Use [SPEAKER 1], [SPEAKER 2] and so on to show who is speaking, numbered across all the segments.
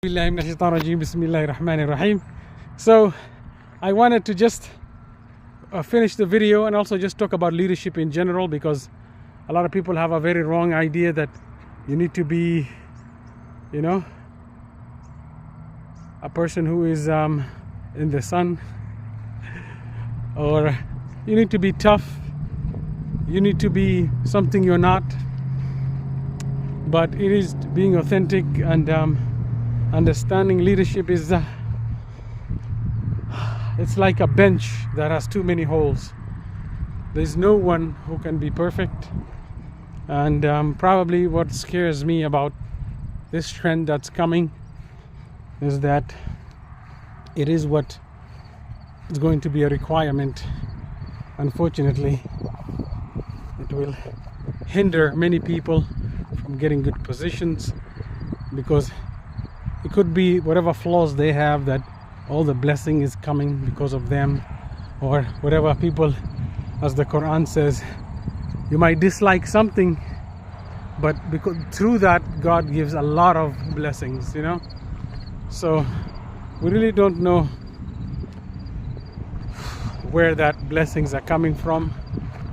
[SPEAKER 1] Bismillahirrahmanirrahim. So I wanted to just finish the video and also just talk about leadership in general, because a lot of people have a very wrong idea that you need to be, a person who is in the sun, or you need to be tough, you need to be something you're not. But it is being authentic and understanding leadership is it's like a bench that has too many holes. There's no one who can be perfect, and probably what scares me about this trend that's coming is that it is what is going to be a requirement. Unfortunately, it will hinder many people from getting good positions, because it could be whatever flaws they have, that all the blessing is coming because of them, or whatever people, as the Quran says, you might dislike something, but because through that God gives a lot of blessings, so we really don't know where that blessings are coming from.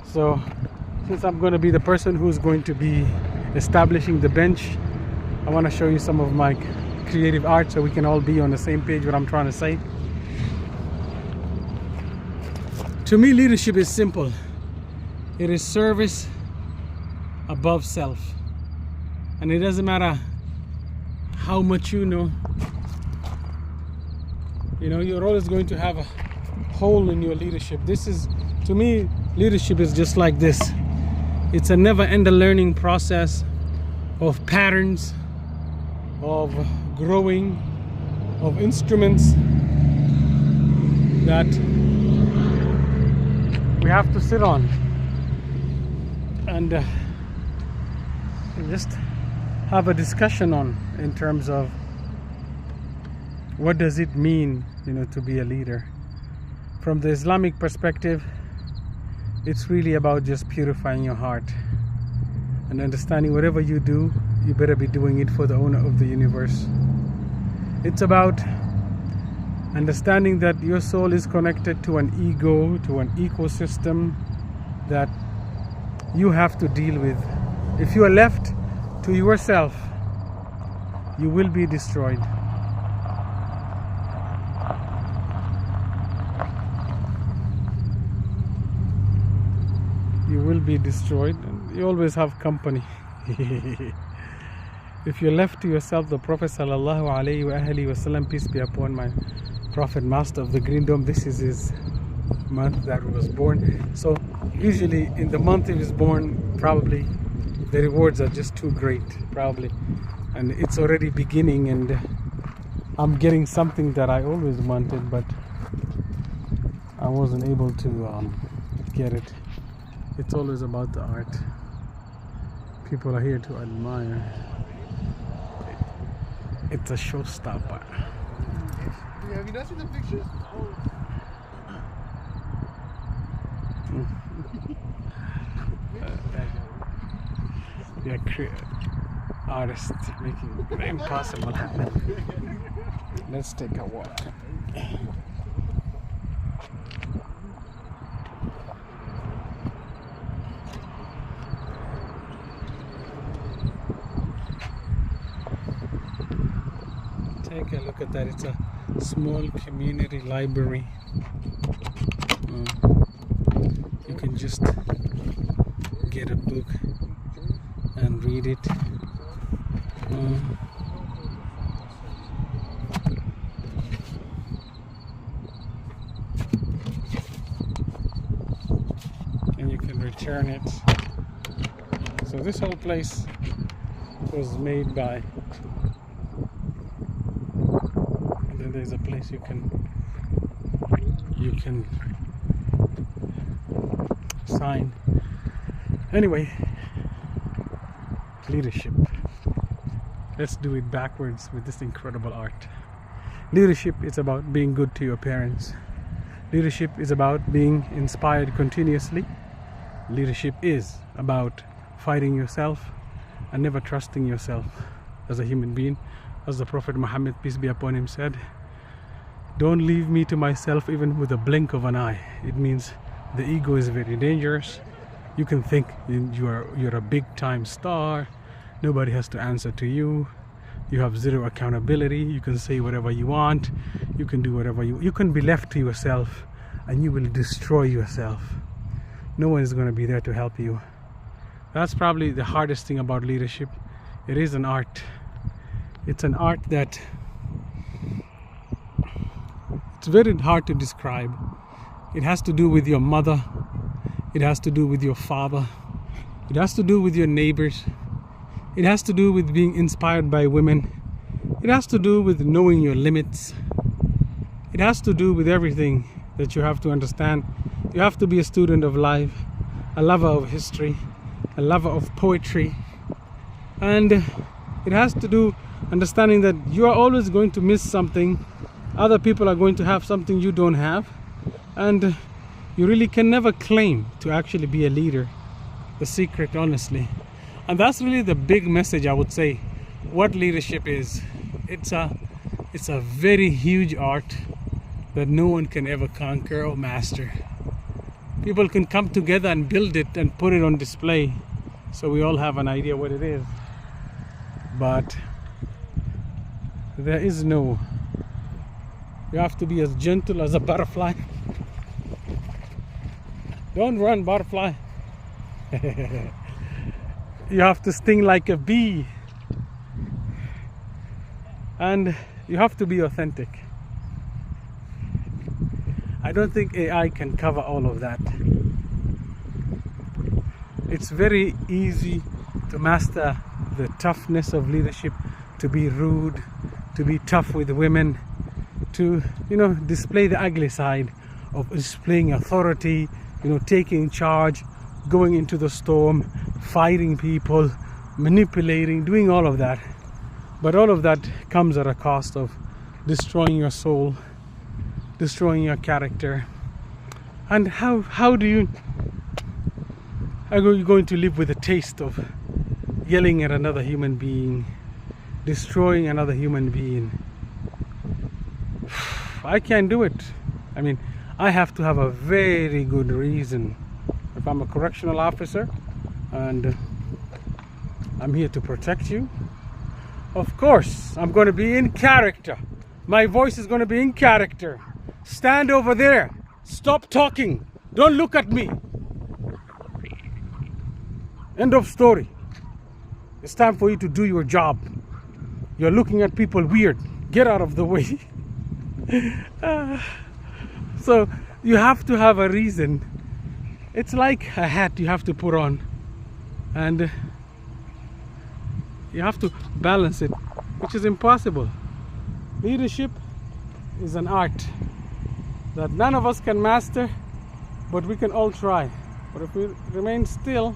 [SPEAKER 1] So since I'm going to be the person who's going to be establishing the bench, I want to show you some of my creative art so we can all be on the same page what I'm trying to say. To me, leadership is simple. It is service above self, and it doesn't matter how much you know. You're always going to have a hole in your leadership. To me, leadership is just like this. It's a never-ending learning process of patterns, of growing, of instruments that we have to sit on and just have a discussion on, in terms of what does it mean, to be a leader. From the Islamic perspective, it's really about just purifying your heart and understanding whatever you do, you better be doing it for the owner of the universe. It's about understanding that your soul is connected to an ego, to an ecosystem that you have to deal with. If you are left to yourself, you will be destroyed. You will be destroyed, and you always have company. If you're left to yourself, the Prophet sallallahu alaihi wasallam, peace be upon my Prophet, Master of the Green Dome, this is his month that he was born. So usually in the month he was born, probably the rewards are just too great, probably, and it's already beginning, and I'm getting something that I always wanted, but I wasn't able to get it. It's always about the art. People are here to admire. It's a showstopper.
[SPEAKER 2] Have you not seen the pictures?
[SPEAKER 1] Artists making the impossible happen. Let's take a walk. Take a look at that. It's a small community library. You can just get a book and read it. And you can return it. So this whole place was made by, and then there's a place you can sign. Anyway, leadership. Let's do it backwards with this incredible art. Leadership is about being good to your parents. Leadership is about being inspired continuously. Leadership is about fighting yourself and never trusting yourself as a human being. as the Prophet Muhammad, peace be upon him, said, don't leave me to myself even with a blink of an eye. It means the ego is very dangerous. You can think you're a big time star, nobody has to answer to you, you have zero accountability, you can say whatever you want, you can do whatever you can be left to yourself, and you will destroy yourself. No one is going to be there to help you. That's probably the hardest thing about leadership. It is an art. It's an art that it's very hard to describe. It has to do with your mother, it has to do with your father, it has to do with your neighbors, it has to do with being inspired by women, it has to do with knowing your limits, it has to do with everything that you have to understand. You have to be a student of life, a lover of history, a lover of poetry, and it has to do understanding that you are always going to miss something. Other people are going to have something you don't have, and you really can never claim to actually be a leader. The secret, honestly, and that's really the big message, I would say. What leadership is, it's a very huge art that no one can ever conquer or master. People can come together and build it and put it on display, so we all have an idea what it is, but there is no. You have to be as gentle as a butterfly. Don't run, butterfly. You have to sting like a bee, and you have to be authentic. I don't think AI can cover all of that. It's very easy to master the toughness of leadership, to be rude, to be tough with women, to display the ugly side of displaying authority, taking charge, going into the storm, fighting people, manipulating, doing all of that. But all of that comes at a cost of destroying your soul, destroying your character. And how are you going to live with a taste of yelling at another human being, destroying another human being? I can't do it. I mean, I have to have a very good reason. If I'm a correctional officer and I'm here to protect you, of course I'm going to be in character. My voice is going to be in character. Stand over there. Stop talking. Don't look at me. End of story. It's time for you to do your job. You're looking at people weird. Get out of the way. So you have to have a reason. It's like a hat you have to put on, and you have to balance it, which is impossible. Leadership is an art that none of us can master, but we can all try. But if we remain still,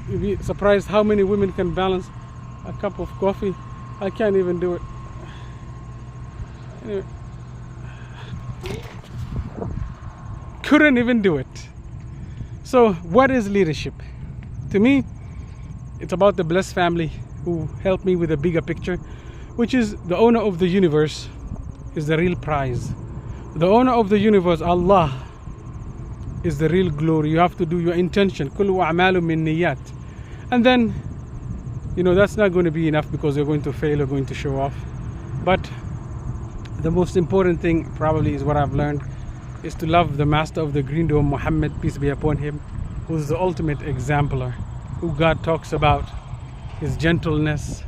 [SPEAKER 1] you'll be surprised how many women can balance a cup of coffee. I can't even do it. Anyway, couldn't even do it. So what is leadership? To me, it's about the blessed family who helped me with a bigger picture, which is the owner of the universe is the real prize. The owner of the universe, Allah, is the real glory. You have to do your intention. Kullu a'malu min niyyat. And then, that's not going to be enough, because you're going to fail, you're going to show off. But the most important thing probably is what I've learned, is to love the master of the green dome, Muhammad, peace be upon him, who's the ultimate exemplar, who God talks about, his gentleness.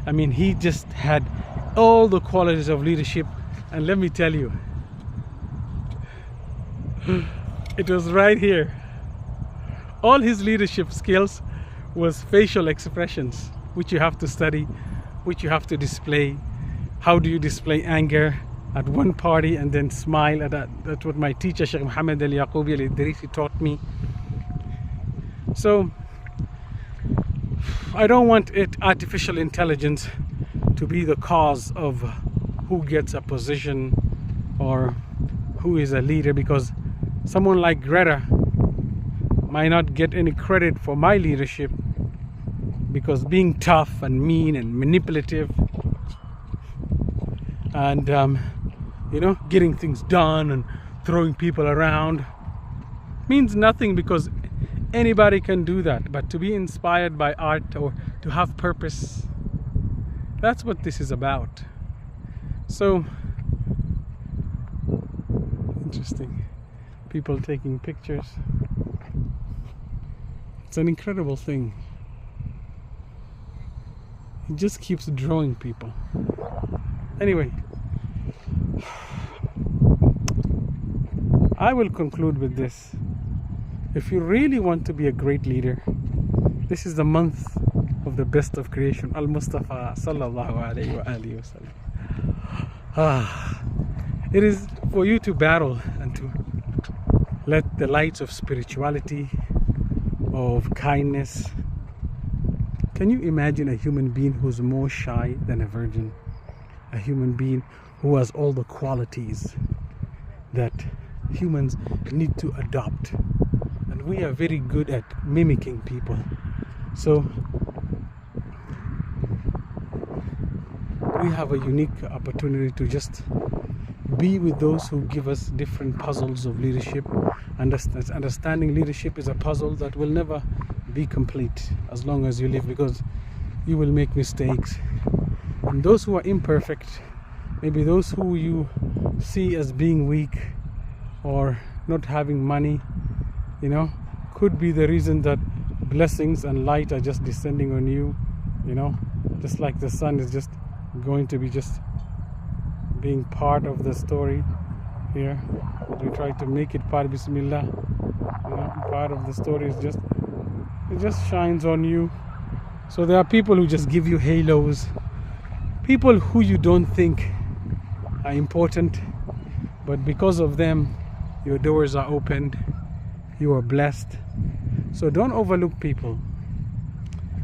[SPEAKER 1] I mean, he just had all the qualities of leadership. And let me tell you, it was right here. All his leadership skills was facial expressions, which you have to study, which you have to display. How do you display anger at one party and then smile at that? That's what my teacher, Sheikh Muhammad al-Yaqubi al-Idrisi, taught me. So I don't want artificial intelligence to be the cause of who gets a position or who is a leader, because someone like Greta might not get any credit for my leadership, because being tough and mean and manipulative and getting things done and throwing people around means nothing, because anybody can do that. But to be inspired by art or to have purpose, that's what this is about. So interesting, people taking pictures. It's an incredible thing. It just keeps drawing people. Anyway, I will conclude with this. If you really want to be a great leader, this is the month of the best of creation, Al-Mustafa sallallahu alayhi wa alihi wasallam. It is for you to battle and to let the lights of spirituality, of kindness. Can you imagine a human being who's more shy than a virgin? A human being who has all the qualities that humans need to adopt. And we are very good at mimicking people. So we have a unique opportunity to just be with those who give us different puzzles of leadership. Understanding leadership is a puzzle that will never be complete as long as you live, because you will make mistakes. And those who are imperfect, maybe those who you see as being weak or not having money, could be the reason that blessings and light are just descending on you, just like the sun is just going to be just being part of the story here. We try to make it part, bismillah, part of the story is just, it just shines on you. So there are people who just give you halos, people who you don't think are important, but because of them your doors are opened, you are blessed. So don't overlook people,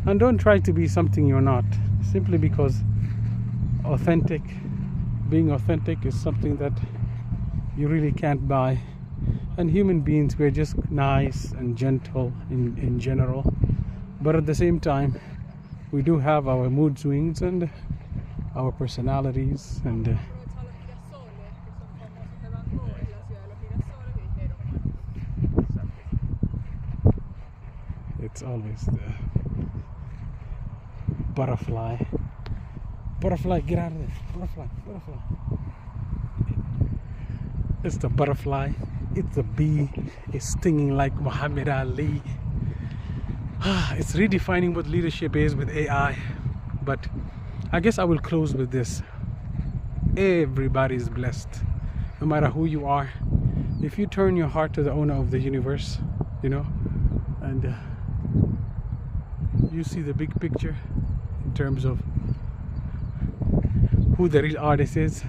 [SPEAKER 1] and don't try to be something you're not, simply because being authentic is something that you really can't buy. And human beings, we're just nice and gentle in general, but at the same time we do have our mood swings and our personalities, and it's always the butterfly, get out of there, butterfly. It's the butterfly, it's the bee, it's stinging like Muhammad Ali. It's redefining what leadership is with AI. But I guess I will close with this. Everybody is blessed, no matter who you are. If you turn your heart to the owner of the universe, and you see the big picture in terms of who the real artist is,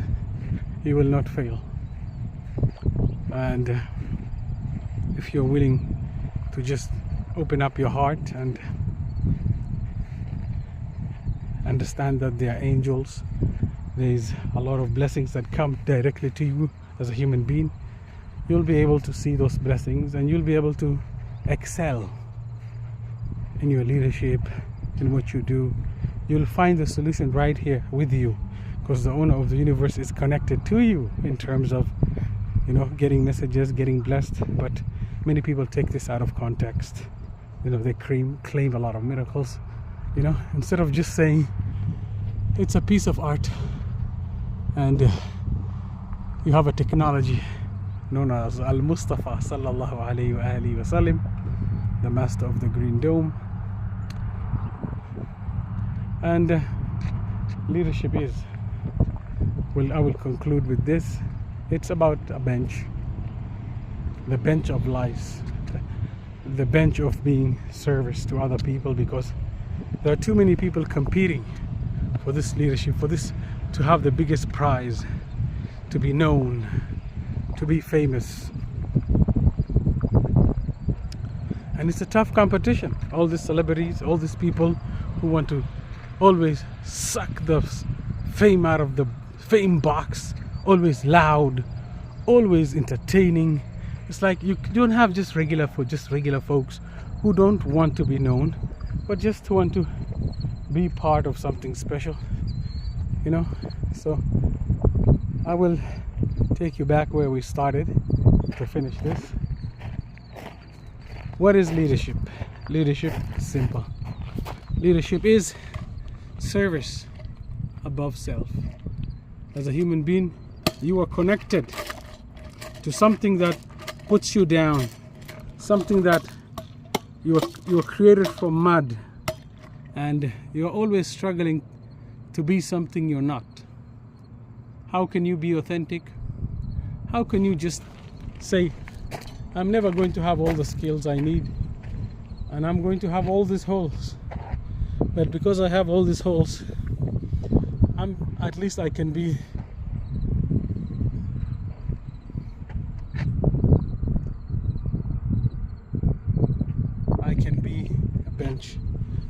[SPEAKER 1] you will not fail. And if you're willing to just open up your heart and understand that they are angels, there's a lot of blessings that come directly to you as a human being, you'll be able to see those blessings, and you'll be able to excel in your leadership, in what you do. You'll find the solution right here with you, because the owner of the universe is connected to you in terms of getting messages, getting blessed. But many people take this out of context. They claim a lot of miracles, instead of just saying it's a piece of art, and you have a technology known as Al-Mustafa sallallahu alayhi wa alihi wa sallam, the master of the green dome. And leadership is, I will conclude with this. It's about a bench, the bench of life, the bench of being service to other people, because there are too many people competing for this leadership, for this, to have the biggest prize, to be known, to be famous. And it's a tough competition. All these celebrities, all these people who want to always suck the fame out of the fame box, always loud, always entertaining. It's like you don't have just regular folks who don't want to be known, but just want to be part of something special, you know. So I will take you back where we started to finish this. What is leadership? Leadership is simple. Leadership is service above self. As a human being, you are connected to something that puts you down, something that you are created from mud, and you're always struggling to be something you're not. How can you be authentic? How can you just say, I'm never going to have all the skills I need, and I'm going to have all these holes, but because I have all these holes, at least I can be a bench.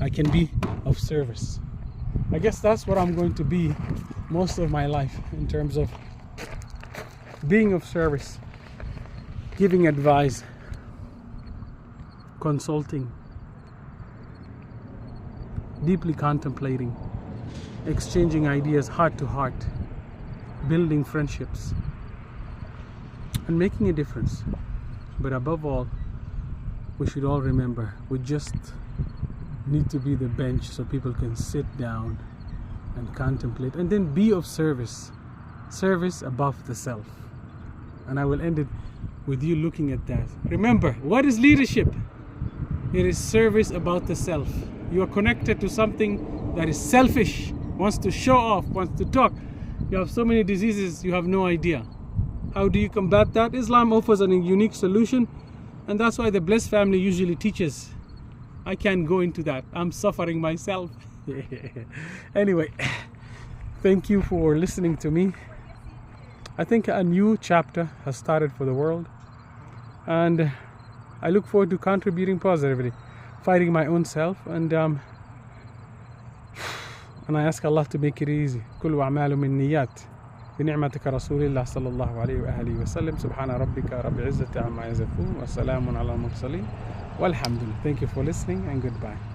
[SPEAKER 1] I can be of service. I guess that's what I'm going to be most of my life, in terms of being of service, giving advice, consulting, deeply contemplating, exchanging ideas heart to heart, building friendships, and making a difference. But above all, we should all remember, we just need to be the bench so people can sit down and contemplate, and then be of service. Service above the self. And I will end it with you looking at that. Remember, what is leadership? It is service about the self. You are connected to something that is selfish, wants to show off, wants to talk. You have so many diseases, you have no idea. How do you combat that? Islam offers a unique solution, and that's why the Blessed Family usually teaches. I can't go into that. I'm suffering myself. Anyway, thank you for listening to me. I think a new chapter has started for the world, and I look forward to contributing positively, fighting my own self, and I ask Allah to make it easy. كل أعمال من نيات بنعمتك رسول الله صلى الله عليه وآله وسلم. سبحان ربك رب العزة عما يصفون وسلام على المرسلين والحمد لله. Thank you for listening, and goodbye.